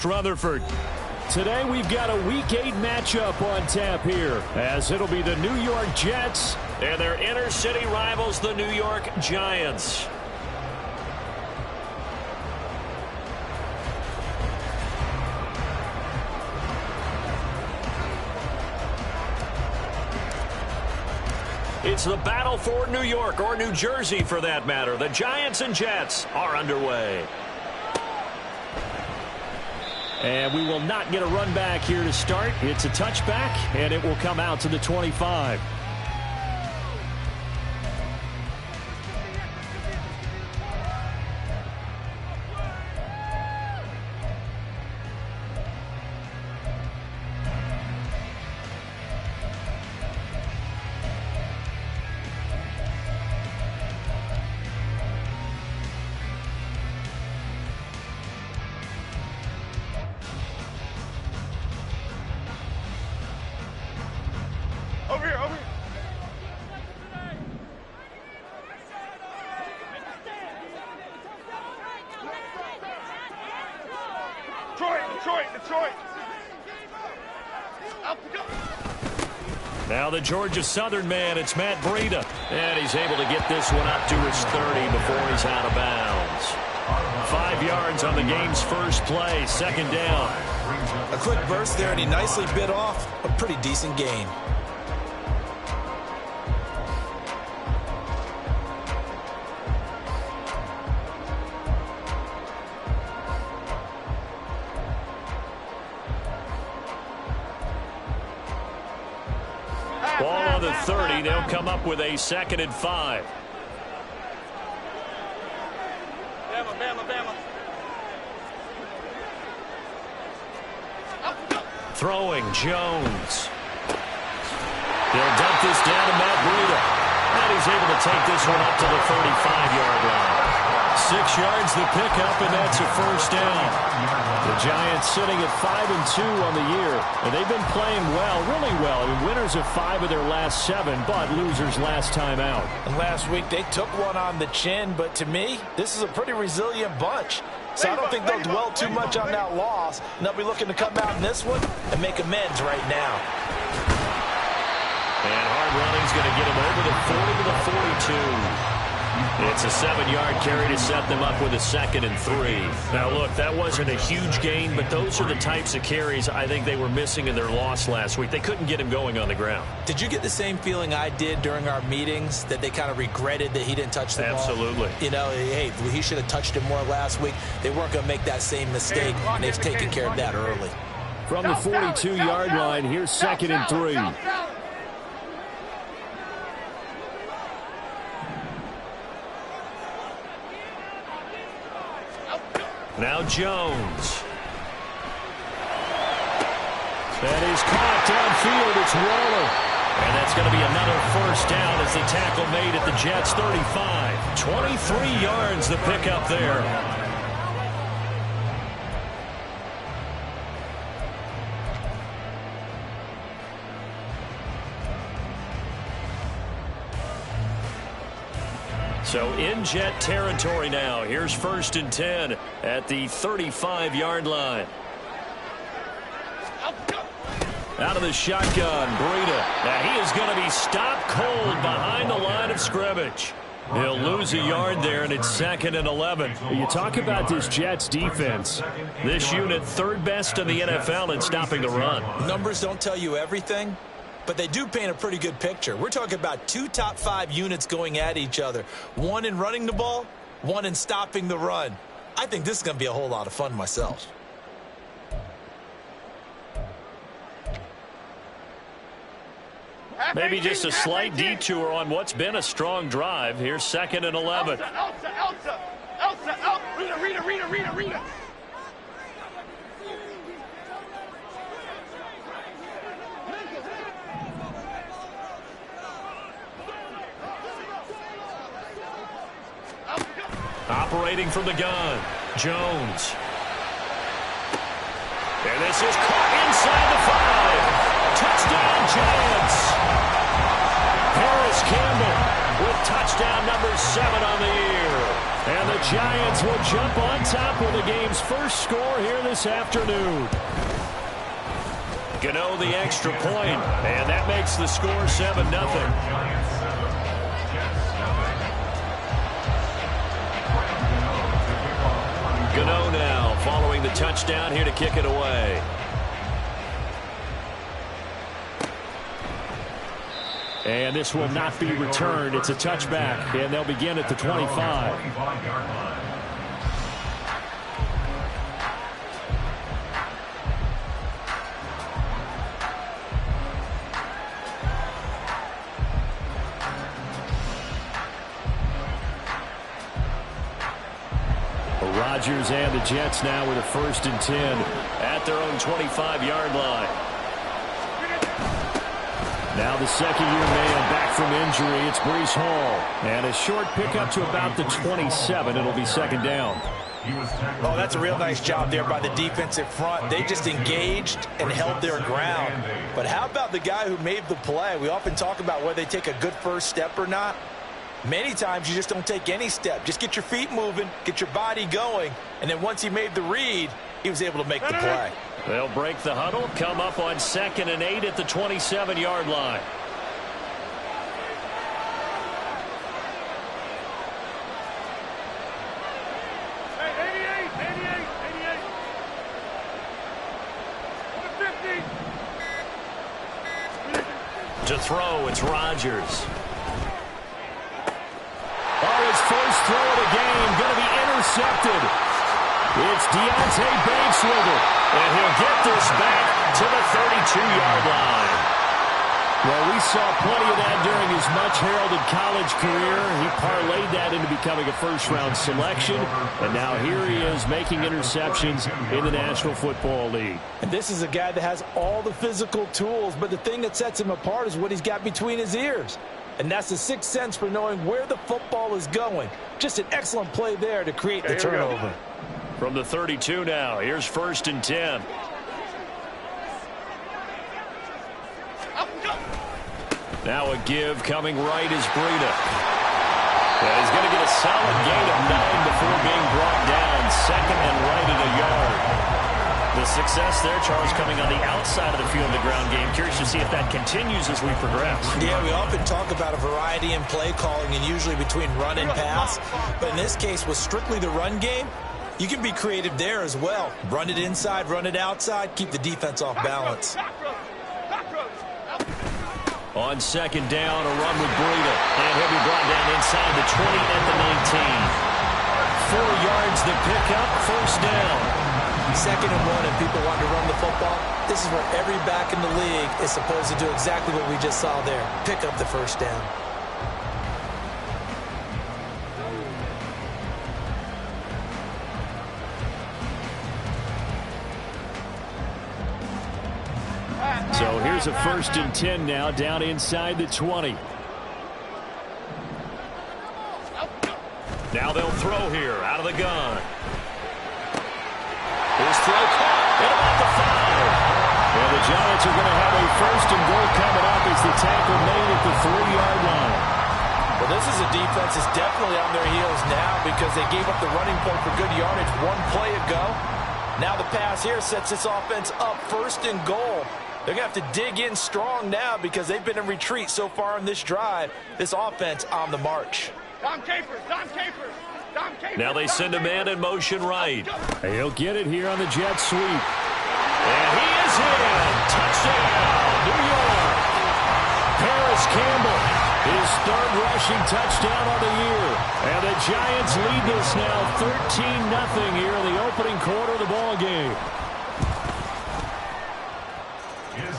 against Rutherford. Today we've got a Week 8 matchup on tap here, as it'll be the New York Jets and their inner city rivals, the New York Giants. It's the battle for New York, or New Jersey for that matter. The Giants and Jets are underway. And we will not get a run back here to start. It's a touchback, and it will come out to the 25. Over here. Detroit. Now the Georgia Southern man, it's Matt Breida. And he's able to get this one up to his 30 before he's out of bounds. 5 yards on the game's first play, second down. A quick burst there, and he nicely bit off a pretty decent gain. Ball on the 30. They'll come up with a 2nd and 5. Bama. Throwing Jones. They'll dump this down to Matt Breida. And he's able to take this one up to the 35-yard line. 6 yards the pickup, and that's a first down. The Giants sitting at 5-2 on the year, and they've been playing well, really well. I mean, winners of 5 of their last 7, but losers last time out. And last week they took one on the chin, but to me, this is a pretty resilient bunch. So I don't think they'll dwell too much on that loss. And they'll be looking to come out in this one and make amends right now. And hard running's going to get him over the 40 to the 42. It's a 7-yard carry to set them up with a 2nd and 3. Now, look, that wasn't a huge gain, but those are the types of carries I think they were missing in their loss last week. They couldn't get him going on the ground. Did you get the same feeling I did during our meetings, that they kind of regretted that he didn't touch the ball? Absolutely. You know, hey, he should have touched it more last week. They weren't going to make that same mistake, and they've taken care of that early. From the 42-yard line, here's 2nd and 3. Now Jones. That is caught downfield. It's Waller. And that's going to be another first down as the tackle made at the Jets' 35. 23 yards the pickup there. So in Jet territory now. Here's 1st and 10 at the 35-yard line. Out of the shotgun, Breida. Now he is going to be stopped cold behind the line of scrimmage. He'll lose a yard there, and it's 2nd and 11. You talk about this Jets defense. This unit 3rd best in the NFL in stopping the run. Numbers don't tell you everything, but they do paint a pretty good picture. We're talking about 2 top 5 units going at each other. 1 in running the ball, 1 in stopping the run. I think this is going to be a whole lot of fun myself. Maybe just a slight detour on what's been a strong drive. Here's 2nd and 11. Elsa. Rita. Operating from the gun, Jones. And this is caught inside the 5. Touchdown, Giants. Harris Campbell with touchdown number 7 on the year. And the Giants will jump on top with the game's first score here this afternoon. Gano the extra point, and that makes the score 7-0. Gano now following the touchdown here to kick it away. And this will not be returned. It's a touchback, and they'll begin at the 25. Rodgers and the Jets now with a 1st and 10 at their own 25-yard line. Now the second-year man back from injury. It's Breece Hall. And a short pickup to about the 27. It'll be 2nd down. Oh, that's a real nice job there by the defensive front. They just engaged and held their ground. But how about the guy who made the play? We often talk about whether they take a good first step or not. Many times you just don't take any step. Just get your feet moving, get your body going, and then once he made the read, he was able to make the play. They'll break the huddle, come up on 2nd and 8 at the 27-yard line. Hey, 88. 150. To throw, it's Rodgers. Oh, his first throw of the game, going to be intercepted. It's Deontay Banks with it, and he'll get this back to the 32-yard line. Well, we saw plenty of that during his much-heralded college career. He parlayed that into becoming a first-round selection, and now here he is making interceptions in the National Football League. And this is a guy that has all the physical tools, but the thing that sets him apart is what he's got between his ears. And that's the sixth sense for knowing where the football is going. Just an excellent play there to create the turnover. From the 32 now, here's 1st and 10. Now a give coming right is Breida. And he's going to get a solid gain of 9 before being brought down. 2nd and right at a yard. The success there, Charles, coming on the outside of the field in the ground game. Curious to see if that continues as we progress. Yeah, we often talk about a variety in play calling and usually between run and pass. But in this case, with strictly the run game, you can be creative there as well. Run it inside, run it outside, keep the defense off balance. On 2nd down, a run with Breida. And he'll be brought down inside the 20 at the 19. 4 yards the pickup, 1st down. 2nd and 1, and people want to run the football. This is where every back in the league is supposed to do exactly what we just saw there. Pick up the 1st down. So here's a 1st and 10 now, down inside the 20. Now they'll throw here, out of the gun. His throw caught at about the 5. And the Giants are going to have a 1st and goal coming up as the tackle made at the 3-yard line. Well, this is a defense that's definitely on their heels now because they gave up the running point for good yardage 1 play ago. Now the pass here sets this offense up 1st and goal. They're going to have to dig in strong now because they've been in retreat so far in this drive. This offense on the march. Dom Capers. Now they send a man in motion right. He'll get it here on the jet sweep. And he is in. Touchdown, New York. Paris Campbell, his 3rd rushing touchdown of the year. And the Giants lead this now 13-0 here in the opening quarter of the ball game.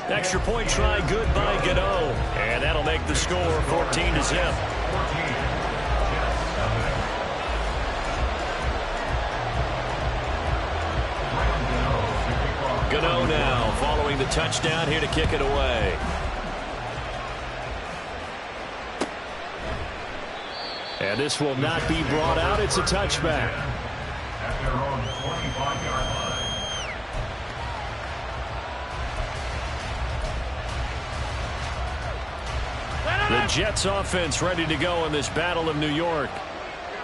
Extra point try good by Gano. And that'll make the score 14-0. Gano now following the touchdown here to kick it away. And this will not be brought out. It's a touchback. At their own 45-yard line. The Jets offense ready to go in this Battle of New York.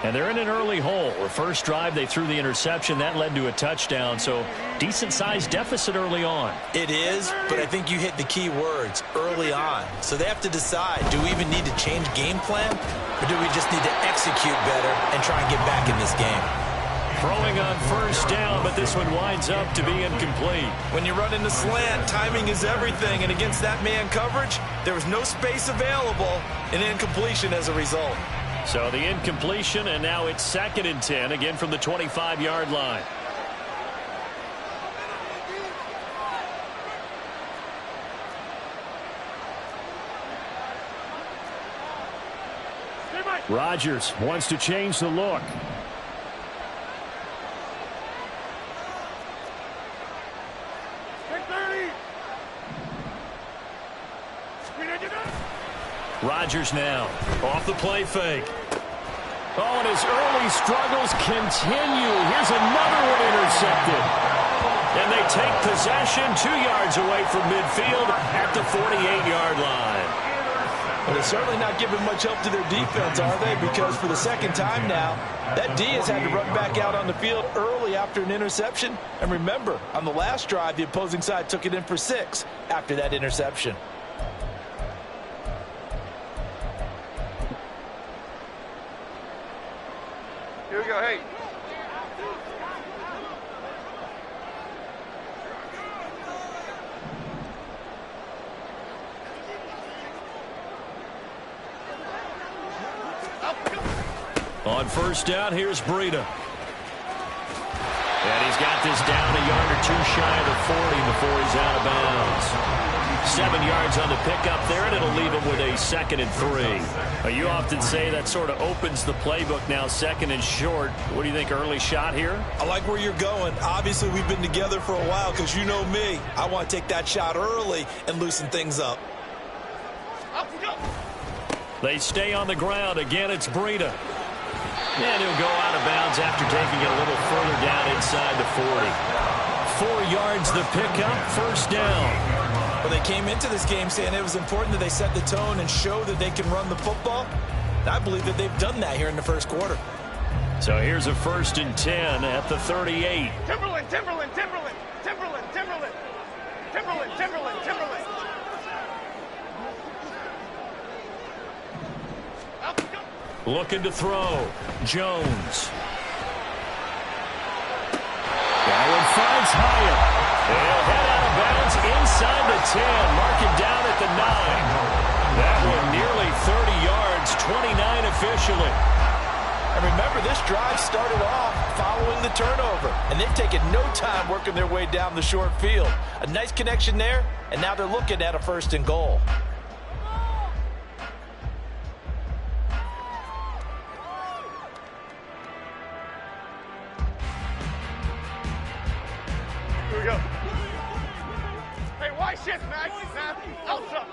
And they're in an early hole. The first drive, they threw the interception. That led to a touchdown, so decent-sized deficit early on. It is, but I think you hit the key words, early on. So they have to decide, do we even need to change game plan, or do we just need to execute better and try and get back in this game? Throwing on first down, but this one winds up to be incomplete. When you run into slant, timing is everything, and against that man coverage, there was no space available, and incompletion as a result. So the incompletion, and now it's 2nd and 10, again from the 25-yard line. Rodgers wants to change the look. Rodgers now off the play fake. Oh, and his early struggles continue. Here's another one intercepted. And they take possession 2 yards away from midfield at the 48-yard line. But they're certainly not giving much help to their defense, are they? Because for the second time now, that D has had to run back out on the field early after an interception. And remember, on the last drive, the opposing side took it in for 6 after that interception. Here we go, hey. On first down, here's Breida. And he's got this down a yard or 2 shy of the 40 before he's out of bounds. 7 yards on the pickup there, and it'll leave him with a 2nd and 3. You often say that sort of opens the playbook now, 2nd and short. What do you think, early shot here? I like where you're going. Obviously, we've been together for a while because you know me. I want to take that shot early and loosen things up. They stay on the ground. Again, it's Breida. And he'll go out of bounds after taking it a little further down inside the 40. 4 yards the pickup, first down. Well, they came into this game saying it was important that they set the tone and show that they can run the football. And I believe that they've done that here in the first quarter. So here's a 1st and 10 at the 38. Timberland, Timberland, Timberland, Timberland, Timberland, Timberland, Timberland, Timberland. Looking to throw. Jones. That one finds Hyatt. They'll head out of bounds inside the 10. Mark him down at the 9. That one nearly 30 yards, 29 officially. And remember, this drive started off following the turnover. And they've taken no time working their way down the short field. A nice connection there, and now they're looking at a 1st and goal. Here we go. Hey, why shift, Max? Outside.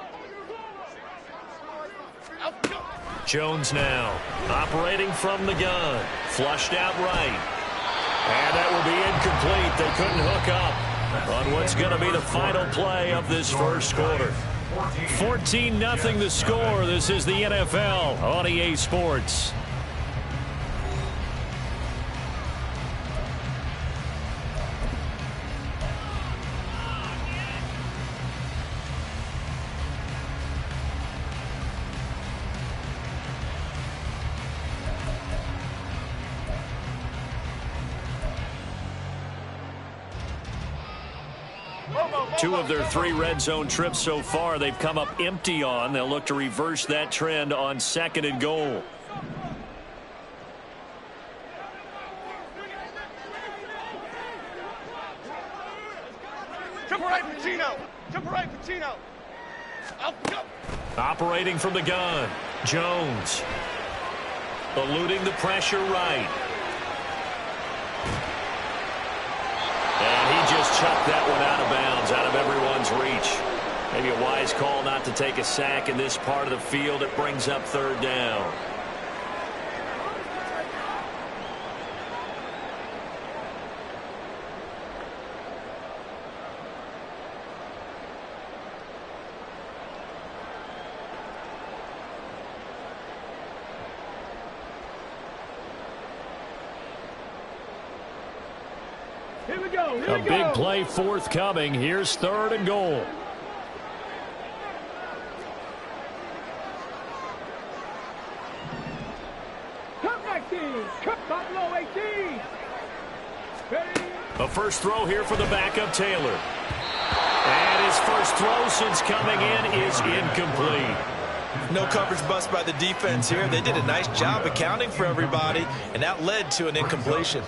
Jones now operating from the gun. Flushed out right. And that will be incomplete. They couldn't hook up on what's going to be the final play of this first quarter. 14-0 the score. This is the NFL on EA Sports. Two of their 3 red zone trips so far, they've come up empty on. They'll look to reverse that trend on 2nd and goal. Jump right, Pacino. Jump right, Pacino. Operating from the gun. Jones. Eluding the pressure right. And he just chucked that one out of bounds, out of everyone's reach. Maybe a wise call not to take a sack in this part of the field. It brings up 3rd down. A big play forthcoming. Here's 3rd and goal. A first throw here for the backup Taylor. And his first throw since coming in is incomplete. No coverage bust by the defense here. They did a nice job accounting for everybody, and that led to an incompletion.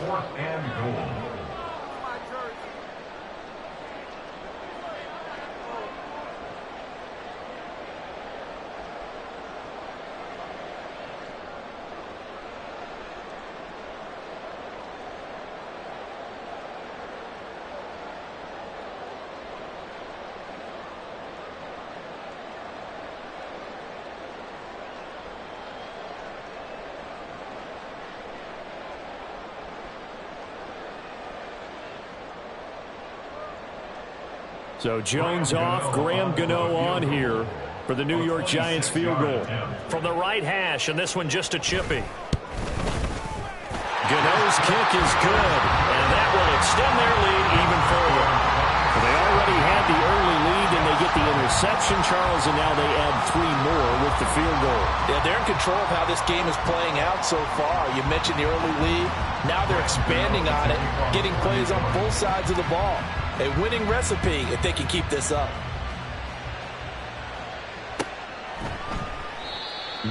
So Jones off, Graham Gano on here for the New York Giants field goal. From the right hash, and this one just a chippy. Gano's kick is good, and that will extend their lead even further. They already had the early lead, and they get the interception, Charles, and now they add 3 more with the field goal. Yeah, they're in control of how this game is playing out so far. You mentioned the early lead. Now they're expanding on it, getting plays on both sides of the ball. A winning recipe if they can keep this up.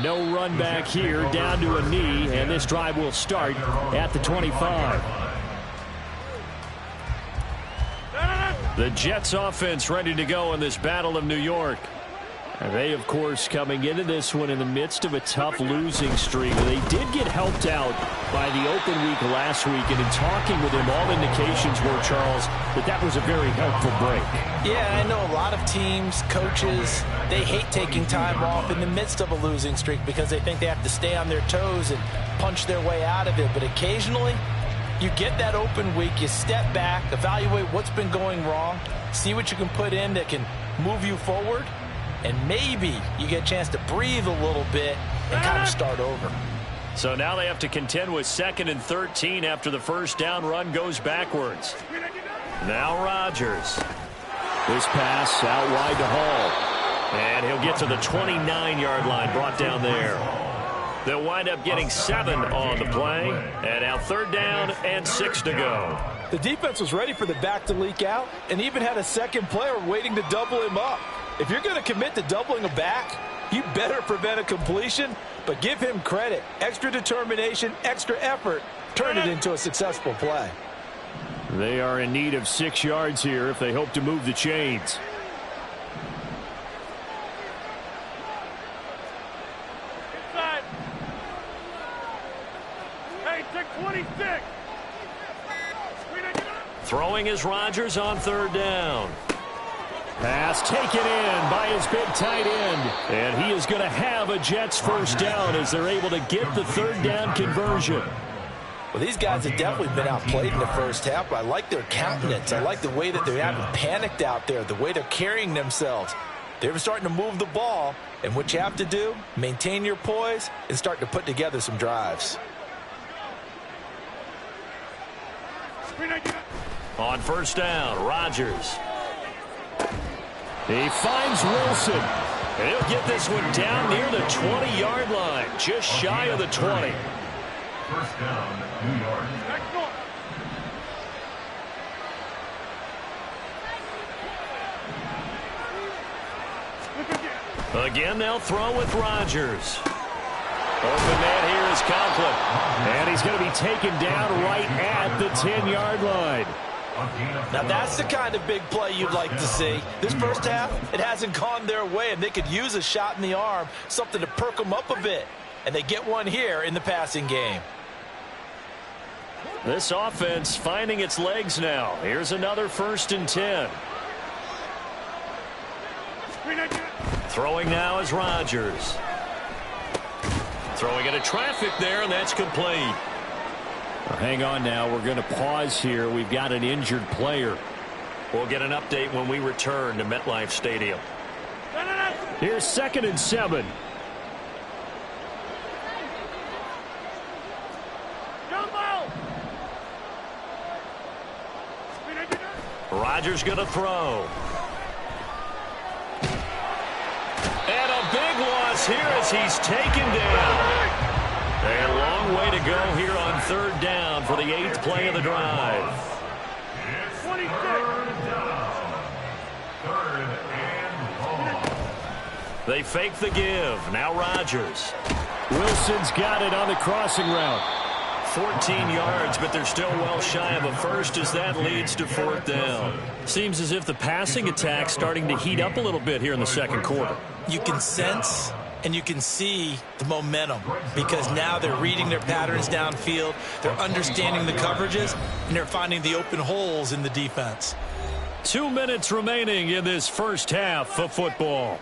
No run back here, down to a knee, and this drive will start at the 25. The Jets offense ready to go in this Battle of New York. And they, of course, coming into this one in the midst of a tough losing streak. They did get helped out by the open week last week, and in talking with him, all indications were, Charles, that was a very helpful break. Yeah, I know a lot of teams, coaches, they hate taking time off in the midst of a losing streak because they think they have to stay on their toes and punch their way out of it. But occasionally, you get that open week, you step back, evaluate what's been going wrong, see what you can put in that can move you forward, and maybe you get a chance to breathe a little bit and kind of start over. So now they have to contend with 2nd and 13 after the first down run goes backwards. Now Rodgers. This pass out wide to Hall. And he'll get to the 29-yard line, brought down there. They'll wind up getting 7 on the play. And now 3rd down and 6 to go. The defense was ready for the back to leak out and even had a second player waiting to double him up. If you're going to commit to doubling a back, you better prevent a completion, but give him credit. Extra determination, extra effort, turn it into a successful play. They are in need of 6 yards here if they hope to move the chains. Inside. Hey, take 26. Throwing is Rodgers on 3rd down. Pass taken in by his big tight end. And he is going to have a Jets first down as they're able to get the 3rd down conversion. Well, these guys have definitely been outplayed in the first half, but I like their countenance. I like the way that they haven't panicked out there, the way they're carrying themselves. They're starting to move the ball, and what you have to do, maintain your poise and start to put together some drives. On 1st down, Rodgers. He finds Wilson. And he'll get this one down near the 20-yard line, just shy of the 20. First down, New York. Again, they'll throw with Rodgers. Open man here is Conklin. And he's going to be taken down right at the 10-yard line. Now that's the kind of big play you'd like to see. This first half, it hasn't gone their way, and they could use a shot in the arm, something to perk them up a bit. And they get one here in the passing game. This offense finding its legs now. Here's another 1st and 10. Throwing now is Rodgers. Throwing into traffic there, and that's complete. Hang on now. We're going to pause here. We've got an injured player. We'll get an update when we return to MetLife Stadium. Here's 2nd and 7. Rodgers going to throw. And a big loss here as he's taken down. A long way to go here on third down for the 8th play of the drive. 26. They fake the give. Now Rodgers. Wilson's got it on the crossing route. 14 yards, but they're still well shy of a first as that leads to 4th down. Seems as if the passing attack's starting to heat up a little bit here in the second quarter. You can sense and you can see the momentum because now they're reading their patterns downfield, they're understanding the coverages, and they're finding the open holes in the defense. 2 minutes remaining in this first half of football.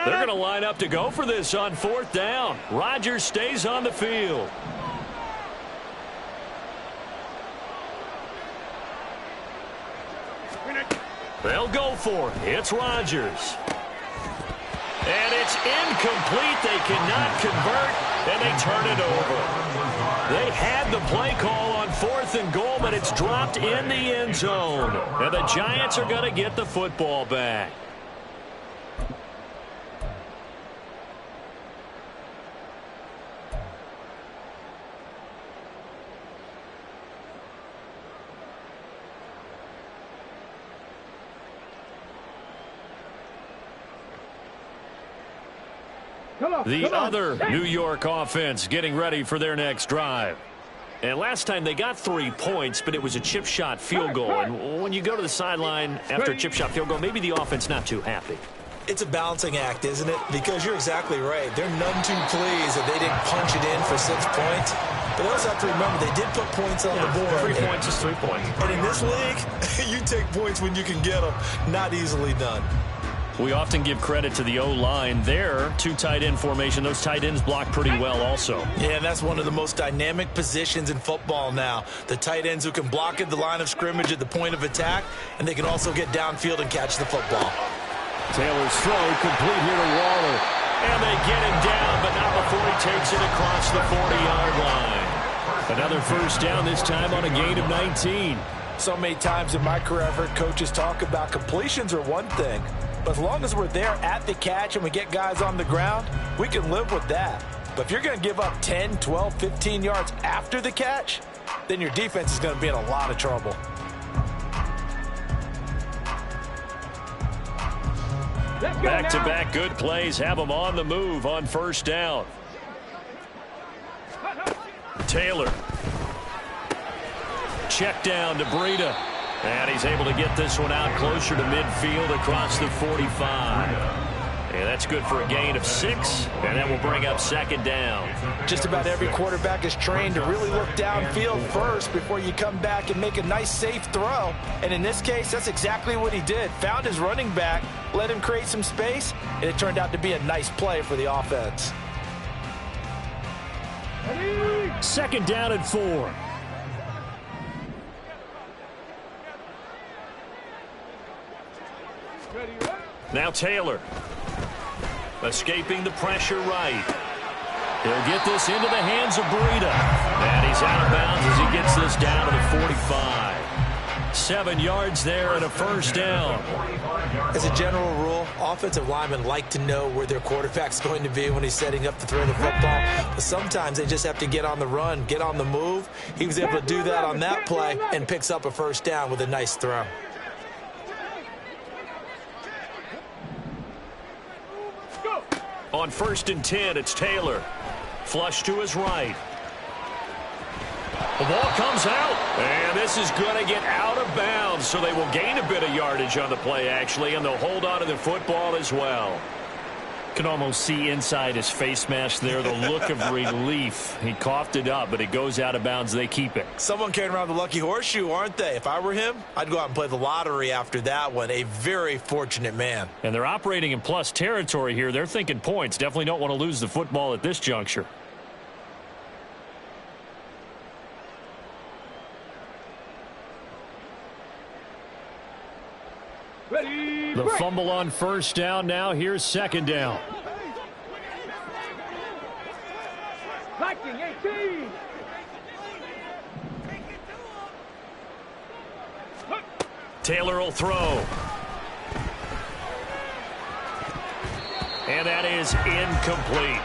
They're going to line up to go for this on 4th down. Rodgers stays on the field. They'll go for it. It's Rodgers. And it's incomplete. They cannot convert, and they turn it over. They had the play call on 4th and goal, but it's dropped in the end zone. And the Giants are going to get the football back. The other New York offense getting ready for their next drive. And last time they got 3 points, but it was a chip shot field goal. And when you go to the sideline after a chip shot field goal, maybe the offense not too happy. It's a balancing act, isn't it? Because you're exactly right. They're none too pleased that they didn't punch it in for 6 points. But they also have to remember they did put points on the board. 3 points is 3 points. And in this league, you take points when you can get them. Not easily done. We often give credit to the O-line there. 2 tight end formation. Those tight ends block pretty well also. Yeah, and that's one of the most dynamic positions in football now. The tight ends who can block at the line of scrimmage at the point of attack, and they can also get downfield and catch the football. Taylor's throw complete here to Waller. And they get him down, but not before he takes it across the 40-yard line. Another first down, this time on a gain of 19. So many times in my career, I've heard coaches talk about completions are one thing. But as long as we're there at the catch and we get guys on the ground, we can live with that. But if you're going to give up 10, 12, 15 yards after the catch, then your defense is going to be in a lot of trouble. Back-to-back good plays have them on the move on first down. Taylor. Check down to Breida. And he's able to get this one out closer to midfield across the 45. And that's good for a gain of 6. And that will bring up second down. Just about every quarterback is trained to really look downfield first before you come back and make a nice, safe throw. And in this case, that's exactly what he did. Found his running back, let him create some space, and it turned out to be a nice play for the offense. Second down and 4. Now Taylor. Escaping the pressure right. He'll get this into the hands of Breida. And he's out of bounds as he gets this down to the 45. 7 yards there and a first down. As a general rule, offensive linemen like to know where their quarterback's going to be when he's setting up to throw the football. But sometimes they just have to get on the run, get on the move. He was able to do that on that play and picks up a first down with a nice throw. On 1st and 10, it's Taylor. Flush to his right. The ball comes out, and this is going to get out of bounds, so they will gain a bit of yardage on the play, actually, and they'll hold on to the football as well. Can almost see inside his face mask there the look of relief. He coughed it up, but it goes out of bounds. They keep it. Someone carrying around the lucky horseshoe, aren't they? If I were him, I'd go out and play the lottery after that one. A very fortunate man. And they're operating in plus territory here. They're thinking points. Definitely don't want to lose the football at this juncture. The fumble on first down. Now here's second down. Viking 18. Taylor will throw. And that is incomplete.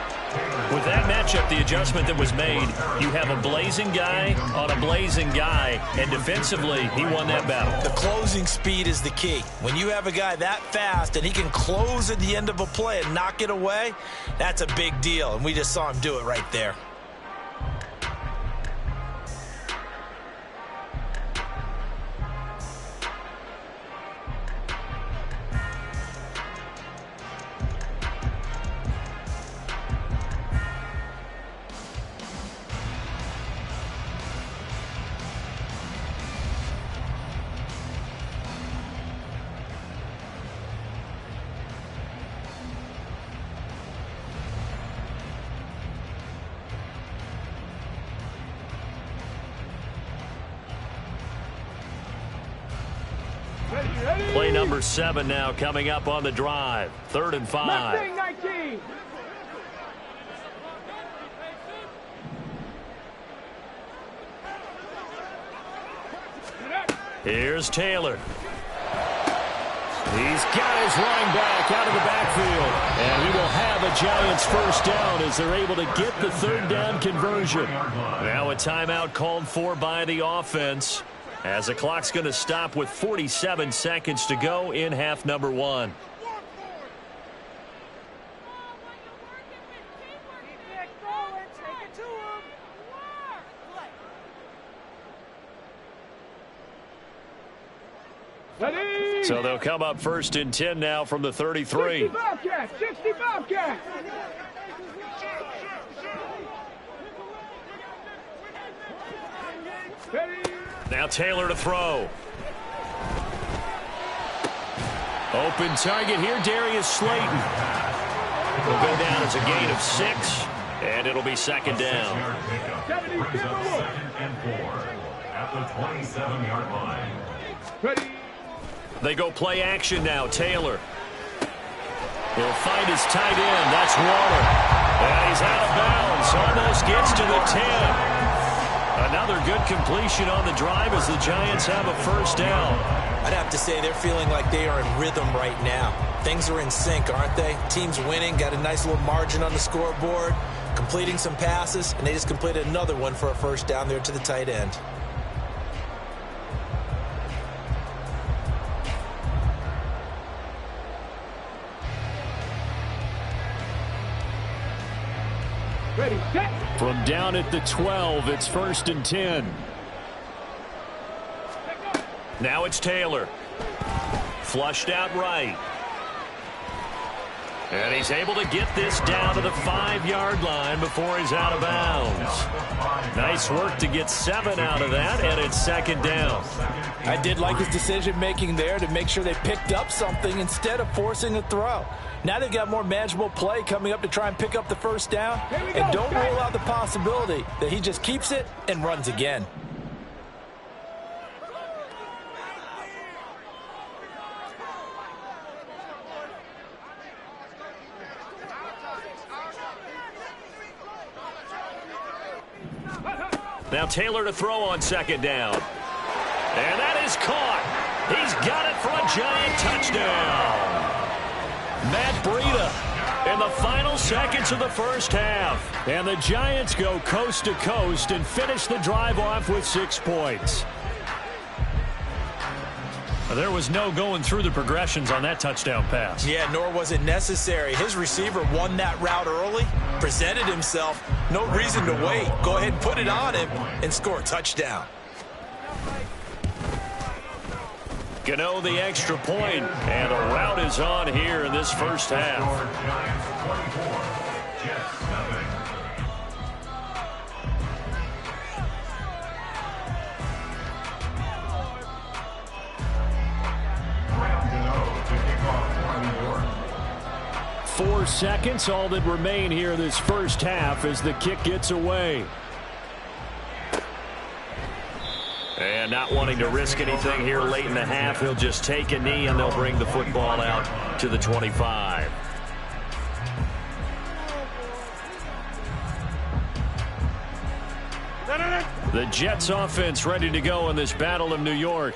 With that matchup, the adjustment that was made, you have a blazing guy on a blazing guy, and defensively, he won that battle. The closing speed is the key. When you have a guy that fast and he can close at the end of a play and knock it away, that's a big deal, and we just saw him do it right there. Play number 7 now coming up on the drive. 3rd and 5. 19. Here's Taylor. He's got his running back out of the backfield. And he will have a Giants first down as they're able to get the 3rd down conversion. Now a timeout called for by the offense, as the clock's going to stop with 47 seconds to go in half number 1. So they'll come up 1st and 10 now from the 33. 60 Bobcat. Now Taylor to throw. Open target here, Darius Slayton. Will go down as a gain of 6, and it'll be 2nd down. 2nd and 4 at the 27-yard line. Ready. They go play action now. Taylor. He'll find his tight end. That's Waller. And he's out of bounds. Almost gets to the 10. Another good completion on the drive as the Giants have a first down. I'd have to say they're feeling like they are in rhythm right now. Things are in sync, aren't they? Team's winning, got a nice little margin on the scoreboard, completing some passes, and they just completed another one for a first down there to the tight end. Ready, set. From down at the 12, it's 1st and 10. Now it's Taylor. Flushed out right. And he's able to get this down to the 5-yard line before he's out of bounds. Nice work to get 7 out of that, and it's 2nd down. I did like his decision-making there to make sure they picked up something instead of forcing a throw. Now they've got more manageable play coming up to try and pick up the first down. And don't rule out the possibility that he just keeps it and runs again. Now Taylor to throw on 2nd down. And that is caught. He's got it for a Giant touchdown. Matt Breida in the final seconds of the first half. And the Giants go coast to coast and finish the drive off with 6 points. There was no going through the progressions on that touchdown pass. Yeah, nor was it necessary. His receiver won that route early, presented himself. No reason to wait. Go ahead and put it on him and score a touchdown. Gano the extra point, and a rout is on here in this first half. 4 seconds, all that remain here this first half as the kick gets away. And And not wanting to risk anything here late in the half, he'll just take a knee and they'll bring the football out to the 25. The Jets offense ready to go in this Battle of New York.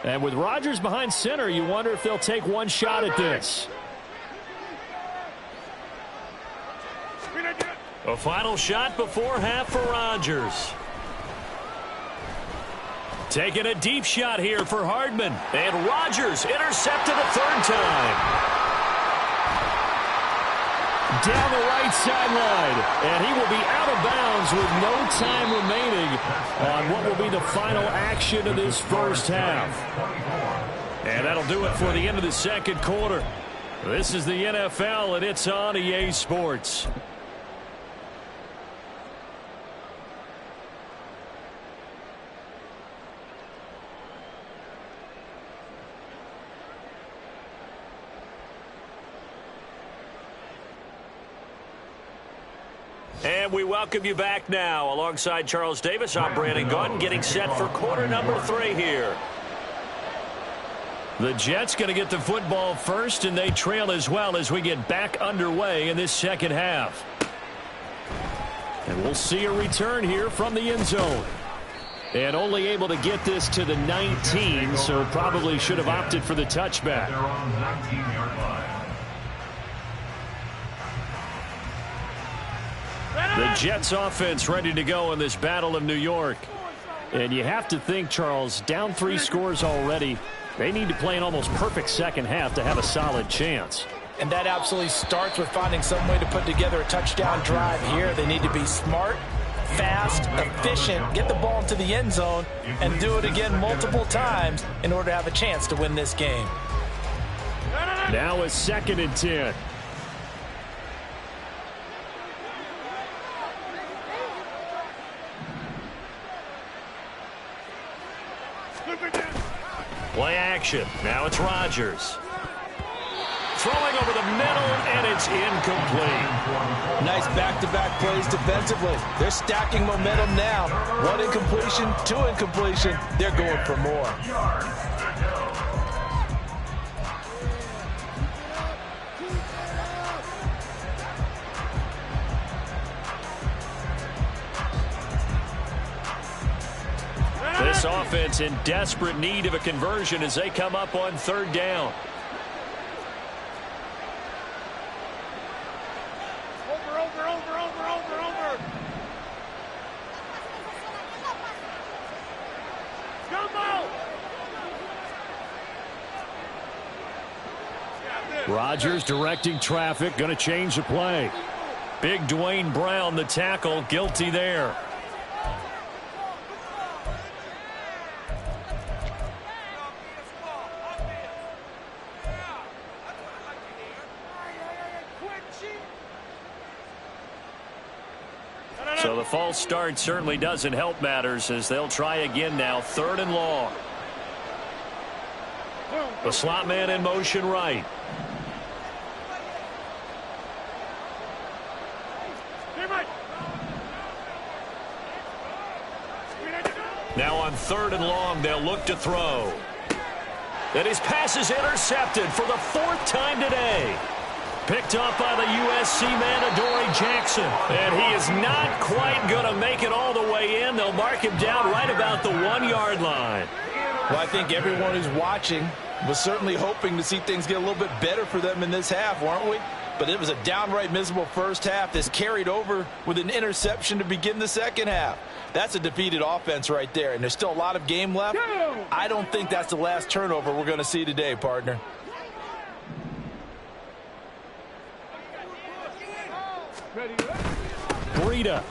And with Rodgers behind center, you wonder if they'll take one shot at this. A final shot before half for Rodgers. Taking a deep shot here for Hardman. And Rodgers intercepted a third time. Down the right sideline. And he will be out of bounds with no time remaining on what will be the final action of this first half. And that'll do it for the end of the second quarter. This is the NFL, and it's on EA Sports. And we welcome you back now. Alongside Charles Davis, I'm Brandon Gaudin, getting set for quarter number 3 here. The Jets going to get the football first, and they trail as well as we get back underway in this second half. And we'll see a return here from the end zone. And only able to get this to the 19, so probably should have opted for the touchback. The Jets offense ready to go in this Battle of New York. And you have to think, Charles, down 3 scores already. They need to play an almost perfect second half to have a solid chance. And that absolutely starts with finding some way to put together a touchdown drive here. They need to be smart, fast, efficient, get the ball into the end zone, and do it again multiple times in order to have a chance to win this game. Now a 2nd and 10. Play action. Now it's Rodgers. Throwing over the middle, and it's incomplete. Nice back-to-back plays defensively. They're stacking momentum now. 1 incompletion, 2 incompletion. They're going for more. This offense in desperate need of a conversion as they come up on 3rd down. Over. Rodgers directing traffic, going to change the play. Big Dwayne Brown, the tackle, guilty there. So the false start certainly doesn't help matters as they'll try again now. 3rd and long. The slot man in motion right. Now on 3rd and long, they'll look to throw. And his pass is intercepted for the 4th time today. Picked up by the USC man, Adoree Jackson. And he is not quite going to make it all the way in. They'll mark him down right about the 1-yard line. Well, I think everyone who's watching was certainly hoping to see things get a little bit better for them in this half, weren't we? But it was a downright miserable first half. This carried over with an interception to begin the second half. That's a defeated offense right there, and there's still a lot of game left. I don't think that's the last turnover we're going to see today, partner. Breida.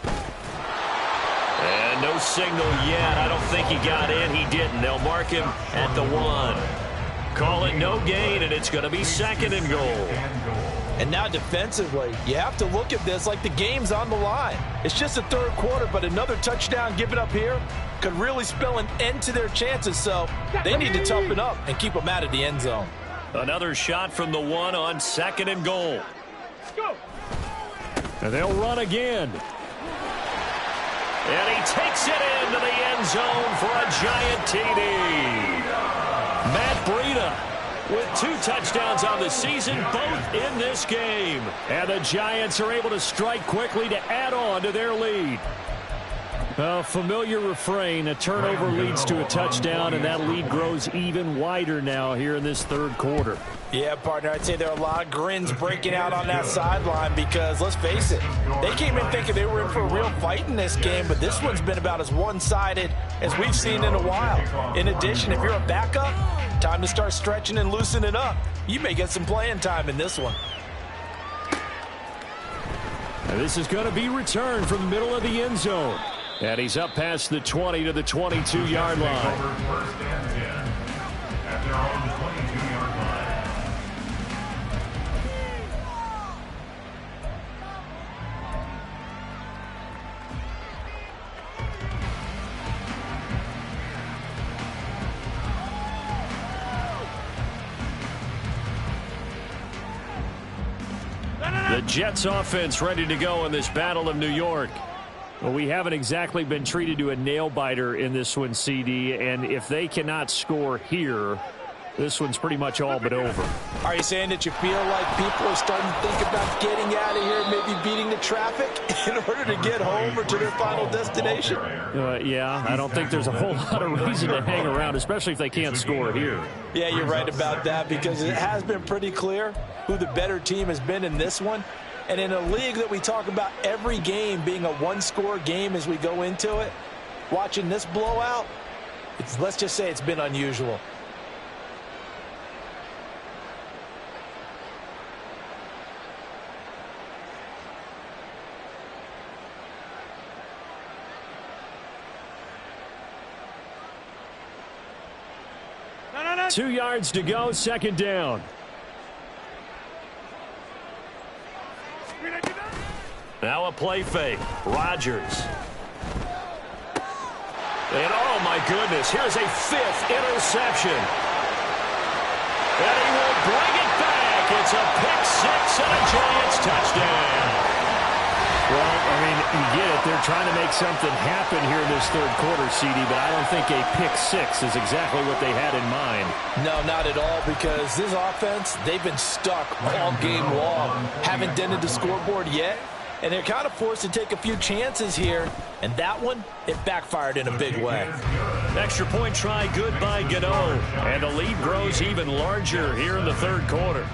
And no signal yet. I don't think he got in. He didn't. They'll mark him at the 1. Call it no gain, and it's going to be 2nd and goal. And now defensively, you have to look at this like the game's on the line. It's just the 3rd quarter, but another touchdown given up here could really spell an end to their chances. So they need to toughen up and keep them out of the end zone. Another shot from the 1 on 2nd and goal. And they'll run again. And he takes it into the end zone for a giant TD. Matt Breida with 2 touchdowns on the season, both in this game. And the Giants are able to strike quickly to add on to their lead. A familiar refrain, a turnover leads to a touchdown, and that lead grows even wider now here in this third quarter. Yeah, partner, I'd say there are a lot of grins breaking out on that sideline because, let's face it, they came in thinking they were in for a real fight in this game, but this one's been about as one-sided as we've seen in a while. In addition, if you're a backup, time to start stretching and loosening up. You may get some playing time in this one. And this is going to be returned from the middle of the end zone. And he's up past the 20 to the 22-yard line. The Jets offense ready to go in this Battle of New York. Well, we haven't exactly been treated to a nail-biter in this one, CD, and if they cannot score here, this one's pretty much all but over. Are you saying that you feel like people are starting to think about getting out of here, maybe beating the traffic in order to get home or to their final destination? Yeah, I don't think there's a whole lot of reason to hang around, especially if they can't score here. Yeah, you're right about that because it has been pretty clear who the better team has been in this one. And in a league that we talk about every game being a one-score game as we go into it, watching this blowout, let's just say it's been unusual. No. 2 yards to go, second down. Now a play fake. Rodgers. And oh my goodness, here's a 5th interception. And he will bring it back. It's a pick 6 and a Giants touchdown. Well, I mean, you get it. They're trying to make something happen here in this third quarter, CD, but I don't think a pick 6 is exactly what they had in mind. No, not at all, because this offense, they've been stuck all game long. Haven't dented the scoreboard yet, and they're kind of forced to take a few chances here, and that one, it backfired in a big way. Extra point try good by Gano, and the lead grows even larger here in the third quarter.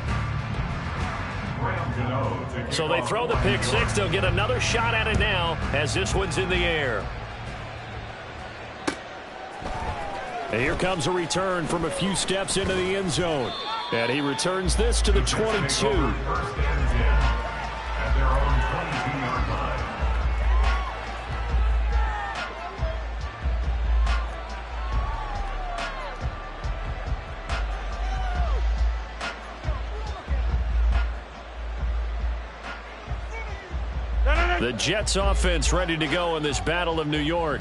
So they throw the pick 6. They'll get another shot at it now as this one's in the air. And here comes a return from a few steps into the end zone. And he returns this to the 22. The Jets offense ready to go in this Battle of New York.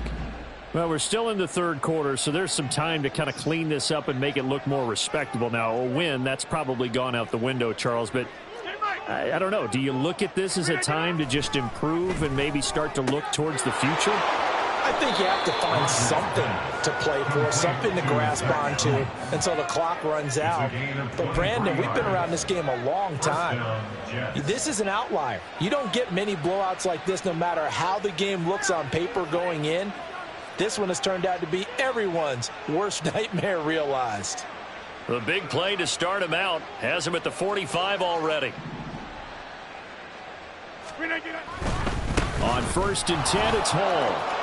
Well, we're still in the third quarter, so there's some time to kind of clean this up and make it look more respectable. Now, a win, that's probably gone out the window, Charles, but I don't know. Do you look at this as a time to just improve and maybe start to look towards the future? I think you have to find something to play for, something to grasp onto until the clock runs out. But, Brandon, we've been around this game a long time. This is an outlier. You don't get many blowouts like this no matter how the game looks on paper going in. This one has turned out to be everyone's worst nightmare realized. The big play to start him out has him at the 45 already. On 1st and 10, it's Hall.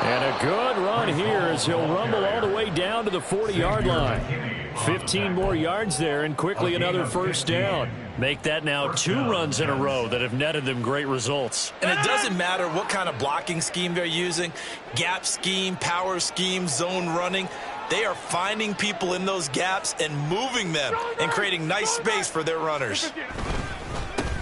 And a good run here as he'll rumble all the way down to the 40-yard line. 15 more yards there and quickly another first down. Make that now 2 runs in a row that have netted them great results. And it doesn't matter what kind of blocking scheme they're using, gap scheme, power scheme, zone running. They are finding people in those gaps and moving them and creating nice space for their runners.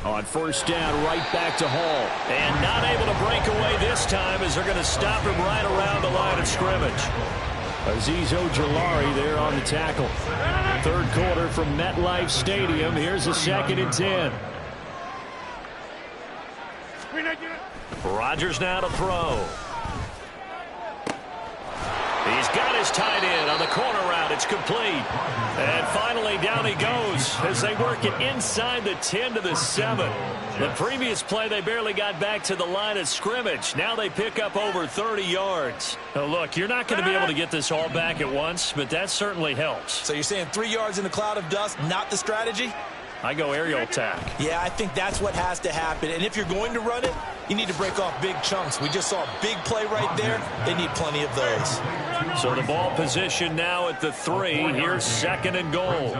On first down, right back to Hall. And not able to break away this time as they're going to stop him right around the line of scrimmage. Azeez Ojulari there on the tackle. Third quarter from MetLife Stadium. Here's a 2nd and 10. Rodgers now to throw. He's got his tight end on the corner route. It's complete. And finally, down he goes as they work it inside the 10 to the 7. The previous play, they barely got back to the line of scrimmage. Now they pick up over 30 yards. Now, look, you're not going to be able to get this all back at once, but that certainly helps. So you're saying 3 yards in a cloud of dust, not the strategy? I go aerial attack. Yeah, I think that's what has to happen. And if you're going to run it, you need to break off big chunks. We just saw a big play right there. They need plenty of those. So the ball position now at the 3. Here's 2nd and goal.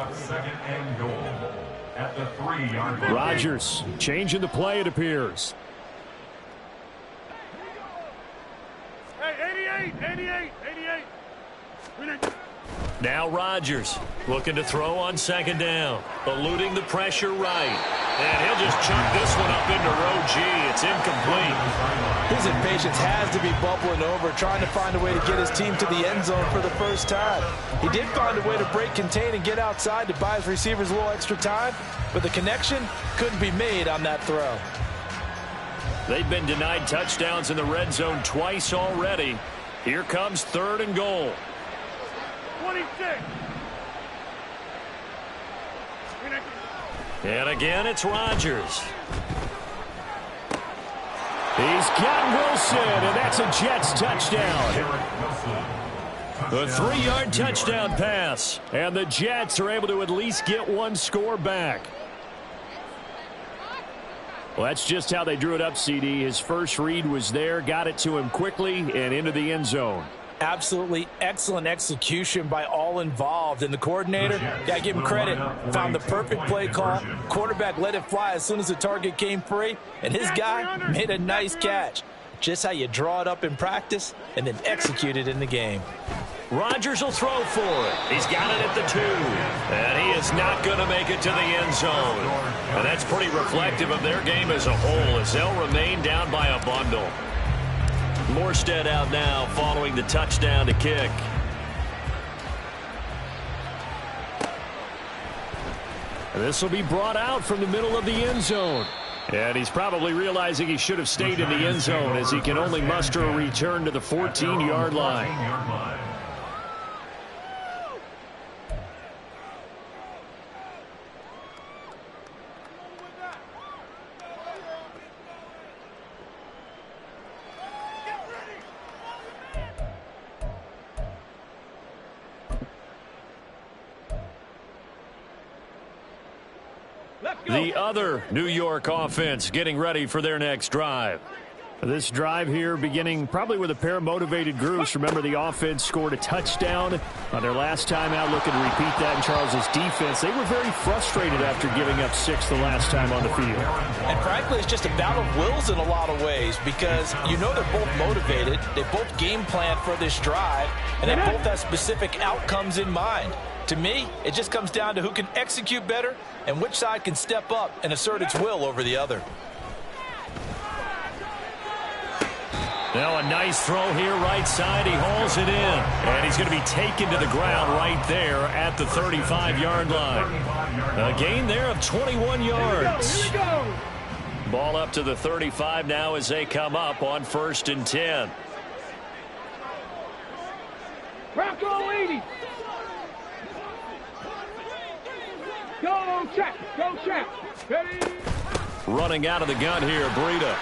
At the 3-yard line. Rodgers changing the play, it appears. Hey, 88. Now Rodgers looking to throw on 2nd down. Eluding the pressure right. And he'll just chuck this one up into row G. It's incomplete. His impatience has to be bubbling over, trying to find a way to get his team to the end zone for the first time. He did find a way to break contain and get outside to buy his receivers a little extra time, but the connection couldn't be made on that throw. They've been denied touchdowns in the red zone twice already. Here comes 3rd and goal. 26. And again, it's Rodgers. He's got Wilson, and that's a Jets touchdown. A 3-yard touchdown pass, and the Jets are able to at least get one score back. Well, that's just how they drew it up, CD. His first read was there, got it to him quickly, and into the end zone. Absolutely excellent execution by all involved. And the coordinator, got to give him credit, found the perfect play call. Quarterback let it fly as soon as the target came free, and his guy made a nice catch. Just how you draw it up in practice and then execute it in the game. Rodgers will throw for it. He's got it at the 2. And he is not going to make it to the end zone. And that's pretty reflective of their game as a whole, as they'll remain down by a bundle. Morstead out now following the touchdown to kick. And this will be brought out from the middle of the end zone. And he's probably realizing he should have stayed in the end zone as he can only muster a return to the 14-yard line. The other New York offense getting ready for their next drive. This drive here beginning probably with a pair of motivated groups. Remember, the offense scored a touchdown on their last time out. Looking to repeat that in Charles's defense. They were very frustrated after giving up 6 the last time on the field. And frankly, it's just a battle of wills in a lot of ways because you know they're both motivated. They both game plan for this drive, and they both have specific outcomes in mind. To me, it just comes down to who can execute better and which side can step up and assert its will over the other. Now a nice throw here right side. He hauls it in. And he's going to be taken to the ground right there at the 35-yard line. A gain there of 21 yards. Here we go. Ball up to the 35 now as they come up on 1st and 10. Bronco 80. Go check. Ready. Running out of the gun here, Breida.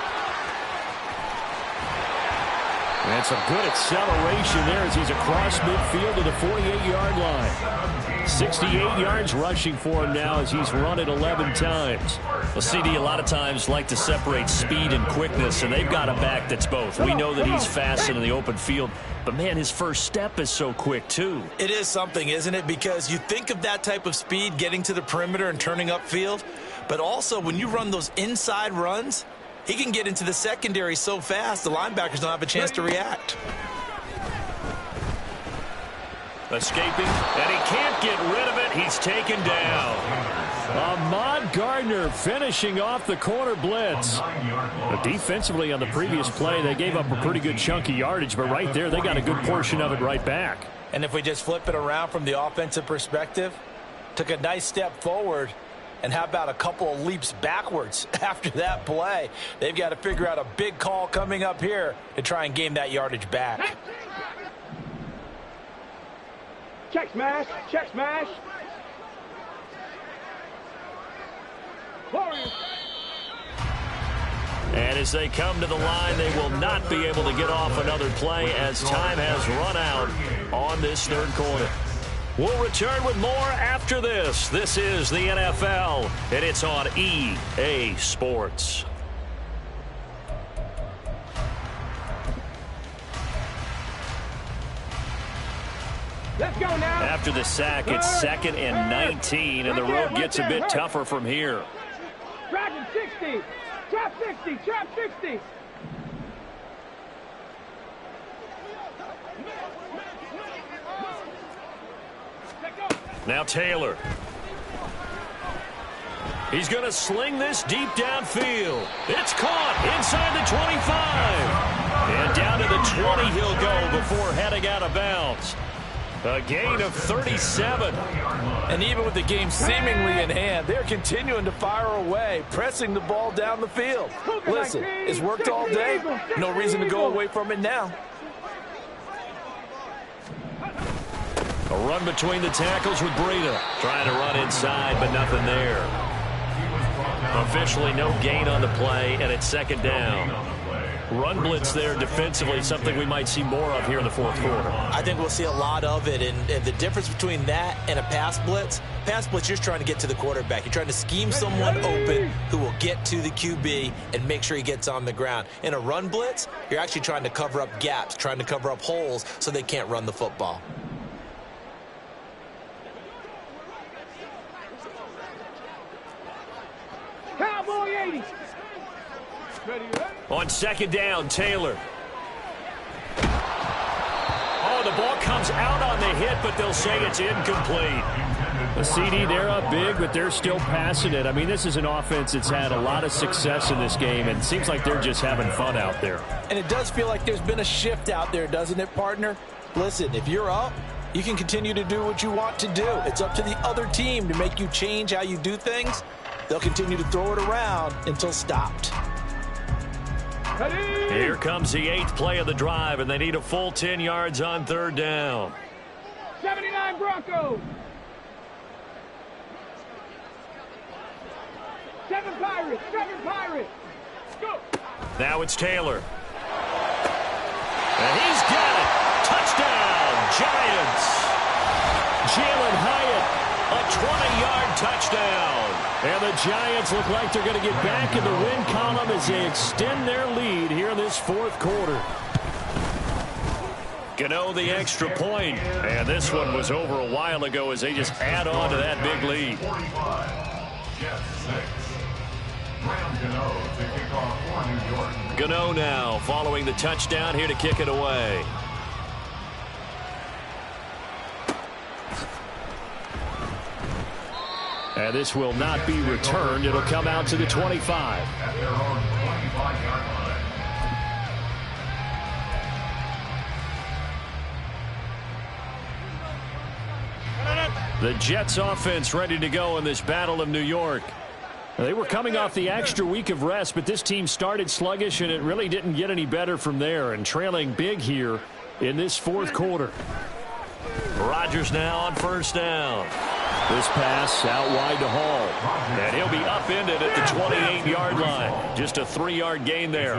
And some good acceleration there as he's across midfield to the 48-yard line. 68 yards rushing for him now as he's run it 11 times. Well, CD a lot of times like to separate speed and quickness, and they've got a back that's both. We know that he's fast in the open field, but, man, his first step is so quick, too. It is something, isn't it? Because you think of that type of speed getting to the perimeter and turning upfield, but also when you run those inside runs, he can get into the secondary so fast, the linebackers don't have a chance to react. Escaping, and he can't get rid of it. He's taken down. Ahmad Gardner finishing off the corner blitz. But defensively on the previous play, they gave up a pretty good chunk of yardage, but right there, they got a good portion of it right back. And if we just flip it around from the offensive perspective, took a nice step forward, And how about a couple of leaps backwards after that play? They've got to figure out a big call coming up here to try and gain that yardage back. Check smash. Check smash. Warriors. And as they come to the line, they will not be able to get off another play as time has run out on this third quarter. We'll return with more after this. This is the NFL, and it's on EA Sports. Let's go now. After the sack, it's 2nd and 19, and the road gets a bit tougher from here. Dragon 60. Trap 60. Trap 60. Now Taylor. He's going to sling this deep downfield. It's caught inside the 25. And down to the 20 he'll go before heading out of bounds. A gain of 37. And even with the game seemingly in hand, they're continuing to fire away, pressing the ball down the field. Listen, it's worked all day. No reason to go away from it now. A run between the tackles with Breida. Trying to run inside, but nothing there. Officially no gain on the play, and it's 2nd down. Run blitz there defensively, something we might see more of here in the fourth quarter. I think we'll see a lot of it, and the difference between that and a pass blitz, you're just trying to get to the quarterback. You're trying to scheme someone open who will get to the QB and make sure he gets on the ground. In a run blitz, you're actually trying to cover up gaps, trying to cover up holes so they can't run the football. Cowboy 80. On 2nd down, Taylor. Oh, the ball comes out on the hit, but they'll say it's incomplete. The CD, they're up big, but they're still passing it. I mean, this is an offense that's had a lot of success in this game, and it seems like they're just having fun out there. And it does feel like there's been a shift out there, doesn't it, partner? Listen, if you're up, you can continue to do what you want to do. It's up to the other team to make you change how you do things. They'll continue to throw it around until stopped. Here comes the 8th play of the drive, and they need a full 10 yards on 3rd down. 79 Broncos. 7 Pirates. 7 Pirates. Go. Now it's Taylor. And he's got it. Touchdown, Giants. Jalen Hyatt, a 20-yard touchdown. And the Giants look like they're going to get back in the win column as they extend their lead here in this fourth quarter. Gano the extra point. And this one was over a while ago as they just add on to that big lead. Gano now following the touchdown here to kick it away. And this will not be returned. It'll come out to the 25. At their own 25-yard line. The Jets offense ready to go in this Battle of New York. They were coming off the extra week of rest, but this team started sluggish, and it really didn't get any better from there, and trailing big here in this fourth quarter. Rodgers now on 1st down. This pass out wide to Hall. And he'll be upended at the 28-yard line. Just a 3-yard gain there.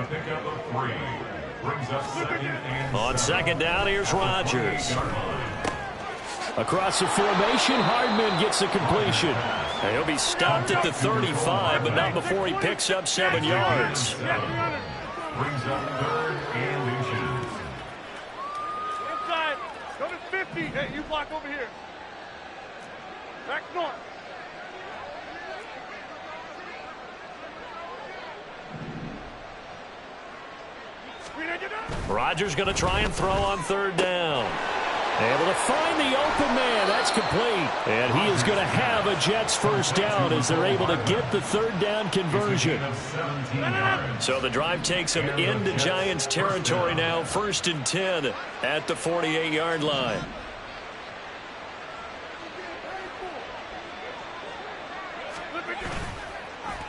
On 2nd down, here's Rodgers. Across the formation, Hardman gets the completion. And he'll be stopped at the 35, but not before he picks up 7 yards. Brings up 3rd and inches. Inside. Go to 50. Hey, you block over here. Back north. Rodgers going to try and throw on 3rd down. Able to find the open man. That's complete. And he is going to have a Jets 1st down as they're able to get the 3rd down conversion. So the drive takes him into Giants territory now. 1st and 10 at the 48-yard line.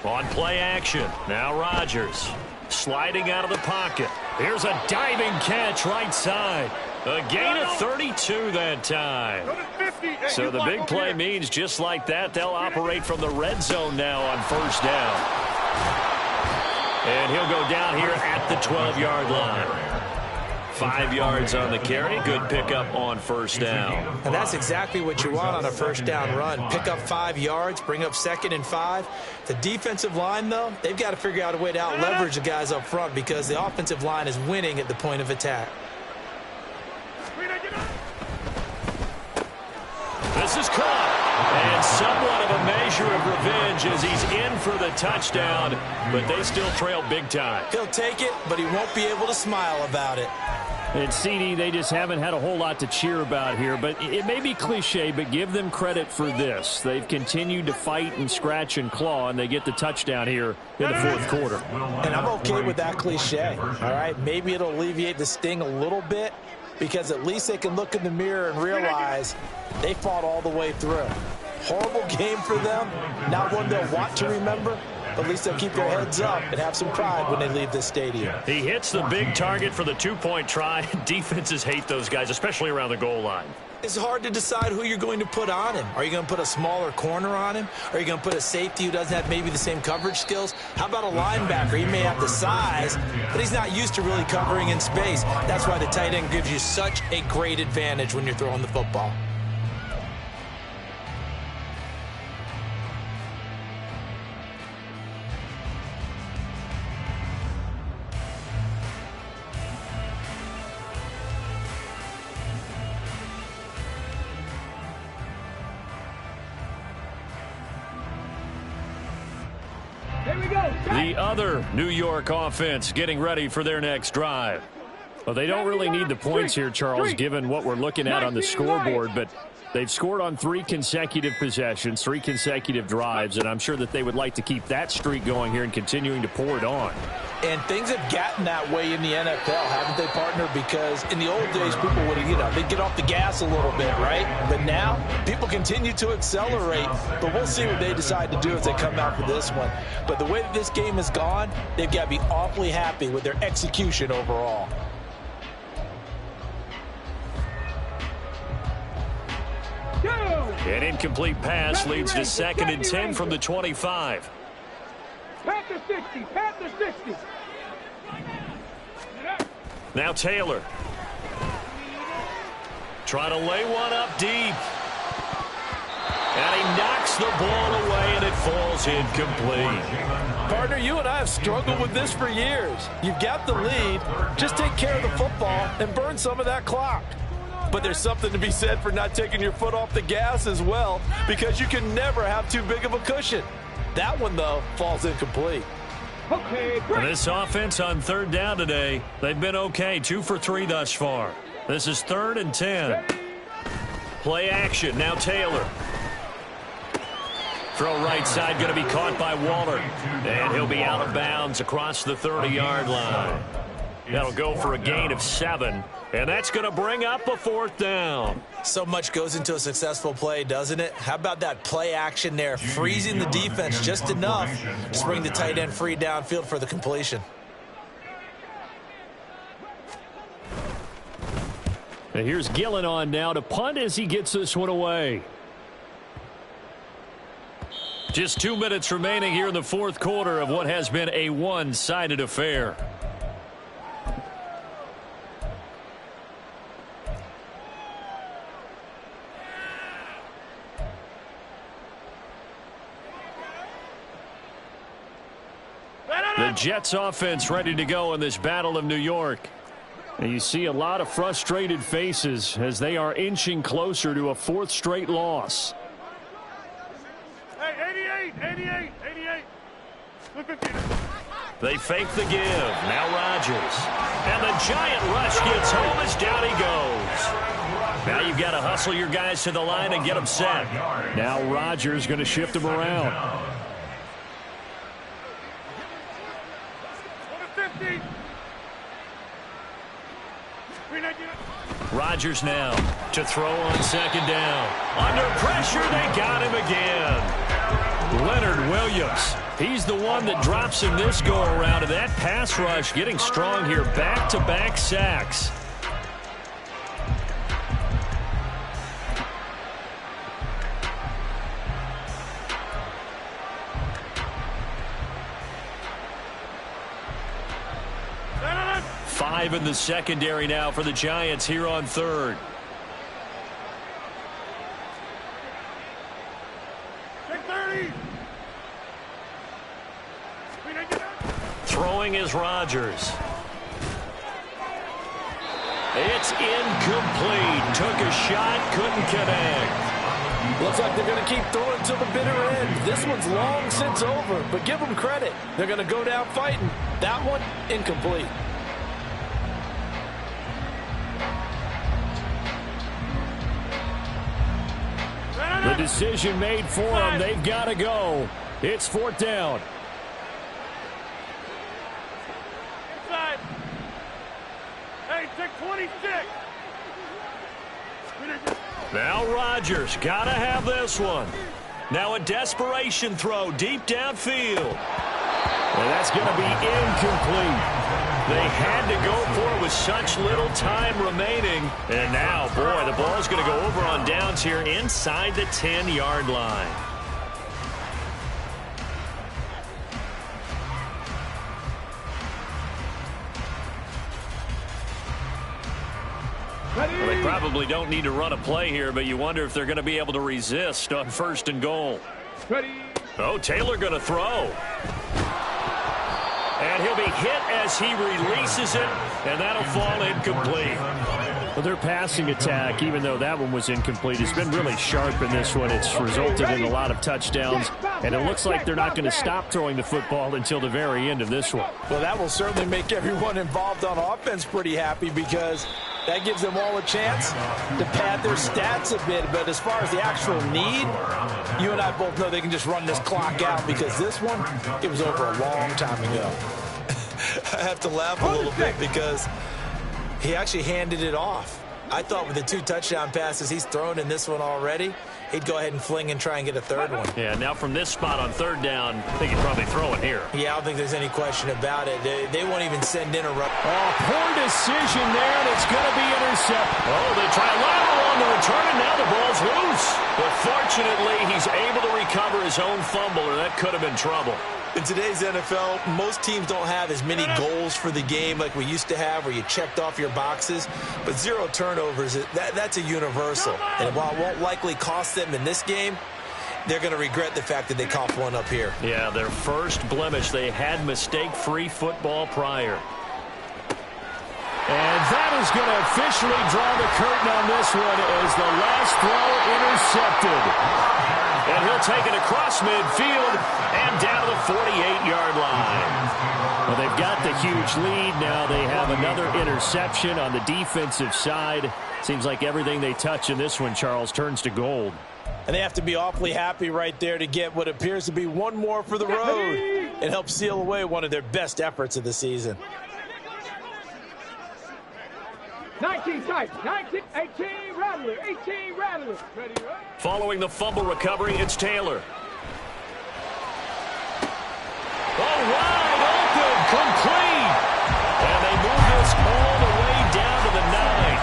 On play action, now Rodgers. Sliding out of the pocket. Here's a diving catch right side. A gain of 32 that time. So the big play means just like that, they'll operate from the red zone now on first down. And he'll go down here at the 12-yard line. 5 yards on the carry. Good pickup on first down. And that's exactly what you want on a first down run. Pick up 5 yards, bring up 2nd and 5. The defensive line, though, they've got to figure out a way to out-leverage the guys up front because the offensive line is winning at the point of attack. This is caught. And somewhat of a measure of revenge as he's in for the touchdown, but they still trail big time. He'll take it, but he won't be able to smile about it. And CD, they just haven't had a whole lot to cheer about here, but it may be cliche, but give them credit for this. They've continued to fight and scratch and claw, and they get the touchdown here in the fourth quarter. And I'm okay with that cliche, all right? Maybe it'll alleviate the sting a little bit because at least they can look in the mirror and realize they fought all the way through. Horrible game for them, not one they'll want to remember, but at least they'll keep their heads up and have some pride when they leave this stadium. He hits the big target for the two-point try. Defenses hate those guys, especially around the goal line. It's hard to decide who you're going to put on him. Are you going to put a smaller corner on him? Are you going to put a safety who doesn't have maybe the same coverage skills? How about a linebacker? He may have the size, but he's not used to really covering in space. That's why the tight end gives you such a great advantage when you're throwing the football. The other New York offense getting ready for their next drive. Well, they don't really need the points here, Charles, given what we're looking at on the scoreboard, but they've scored on 3 consecutive possessions, 3 consecutive drives, and I'm sure that they would like to keep that streak going here and continuing to pour it on. And things have gotten that way in the NFL, haven't they, partner? Because in the old days, people would, they'd get off the gas a little bit, right? But now, people continue to accelerate, but we'll see what they decide to do as they come out for this one. But the way that this game has gone, they've got to be awfully happy with their execution overall. An incomplete pass leads to 2nd and 10 from the 25. Panther 60, Panther 60. Now Taylor. Trying to lay one up deep. And he knocks the ball away, and it falls incomplete. Partner, you and I have struggled with this for years. You've got the lead. Just take care of the football and burn some of that clock. But there's something to be said for not taking your foot off the gas as well, because you can never have too big of a cushion. That one, though, falls incomplete. Okay, great. This offense on 3rd down today, they've been okay, 2 for 3 thus far. This is 3rd and 10. Play action, now Taylor. Throw right side, going to be caught by Waller. And he'll be out of bounds across the 30-yard line. That'll go for a gain of 7. And that's going to bring up a 4th down. So much goes into a successful play, doesn't it? How about that play action there, freezing the defense just enough to bring the tight end free downfield for the completion. And here's Gillen on now to punt as he gets this one away. Just 2 minutes remaining here in the 4th quarter of what has been a one-sided affair. The Jets offense ready to go in this Battle of New York. And you see a lot of frustrated faces as they are inching closer to a 4th straight loss. Hey, 88. They fake the give. Now Rodgers. And the giant rush gets home as down he goes. Now you've got to hustle your guys to the line and get them set. Now Rodgers going to shift them around. Rodgers now to throw on 2nd down. Under pressure, they got him again. Leonard Williams. He's the one that drops him this go-around. And that pass rush getting strong here. Back-to-back sacks. Five in the secondary now for the Giants here on third. Throwing is Rodgers. It's incomplete. Took a shot, couldn't connect. Looks like they're going to keep throwing to the bitter end. This one's long since over, but give them credit. They're going to go down fighting. That one, incomplete. The decision made for them. They've got to go. It's fourth down. Inside. Hey, take 26. Now Rodgers got to have this one. Now a desperation throw deep downfield. And that's going to be incomplete. They had to go for it with such little time remaining. And now, boy, the ball's going to go over on downs here inside the 10-yard line. Well, they probably don't need to run a play here, but you wonder if they're going to be able to resist on first and goal. Ready. Oh, Taylor going to throw. And he'll be hit as he releases it, and that'll fall incomplete. Well, their passing attack, even though that one was incomplete, has been really sharp in this one. It's resulted in a lot of touchdowns, and it looks like they're not going to stop throwing the football until the very end of this one. Well, that will certainly make everyone involved on offense pretty happy because that gives them all a chance to pad their stats a bit. But as far as the actual need, you and I both know they can just run this clock out because this one, it was over a long time ago. I have to laugh a little bit because he actually handed it off. I thought with the 2 touchdown passes he's thrown in this one already, he'd go ahead and fling and try and get a third one. Yeah, now from this spot on third down, I think he'd probably throw it here. Yeah, I don't think there's any question about it. They won't even send in a run. Oh, poor decision there, and it's going to be intercepted. Oh, they try lateral on the return, and now the ball's loose. But fortunately, he's able to recover his own fumble, or that could have been trouble. In today's NFL, most teams don't have as many goals for the game like we used to have where you checked off your boxes. But 0 turnovers, that's a universal. And while it won't likely cost them in this game, they're going to regret the fact that they coughed one up here. Yeah, their first blemish. They had mistake-free football prior. And that is going to officially draw the curtain on this one as the last throw intercepted. And he'll take it across midfield and down to the 48-yard line. Well, they've got the huge lead. Now they have another interception on the defensive side. Seems like everything they touch in this one, Charles, turns to gold. And they have to be awfully happy right there to get what appears to be one more for the road and help seal away one of their best efforts of the season. 19 tight. 19, 18, Rattler. 18, Rattler. Ready, right? Following the fumble recovery, it's Taylor. Oh, wide open, complete. And they move this all the way down to the 9.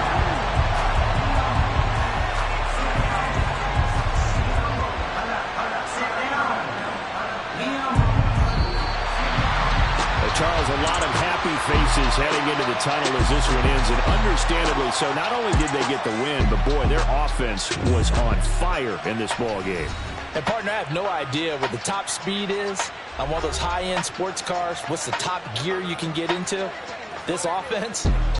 Charles, a lot of happy faces heading into the tunnel as this one ends, and understandably so. Not only did they get the win, but, boy, their offense was on fire in this ball game. And, partner, I have no idea what the top speed is on one of those high-end sports cars. What's the top gear you can get into? This offense,